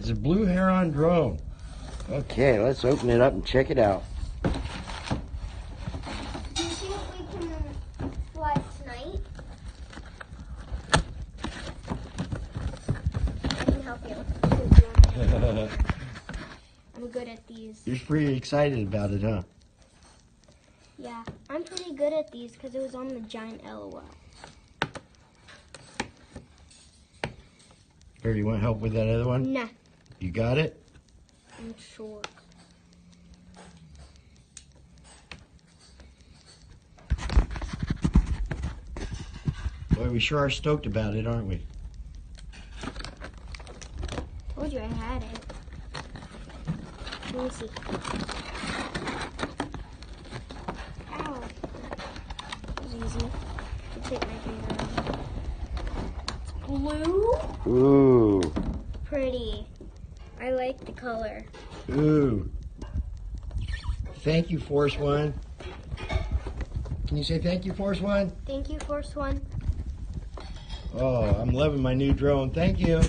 It's a blue heron drone. Okay, let's open it up and check it out. Do you think we can fly tonight? I can help you. I'm good at these. You're pretty excited about it, huh? Yeah, I'm pretty good at these because it was on the giant LOL. Here, you want help with that other one? Nah, You got it? I'm sure. Boy, we sure are stoked about it, aren't we? Told you I had it. Let me see. Ow. That was easy. I'll take my finger out. It's blue? Ooh. Pretty. I like the color. Ooh. Thank you, Force One. Can you say thank you, Force One? Thank you, Force One. Oh, I'm loving my new drone. Thank you.